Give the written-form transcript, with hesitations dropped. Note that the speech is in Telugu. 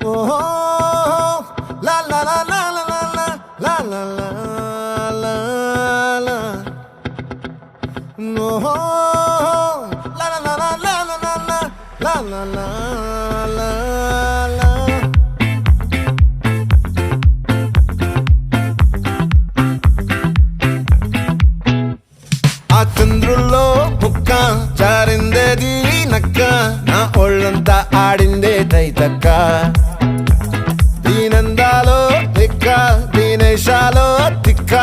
ఓహో లా లా లా లా లా లా లా లా లా లా ఓహో లా లా లా లా లా లా లా లా లా లా లా ఆ చంద్రుల్లో ముక్క జారిందేది నక్క నా ఒళ్ళంతా ఆడిందే తైతక్క దీనందాలో లెక్క దీనేశాలో తిక్క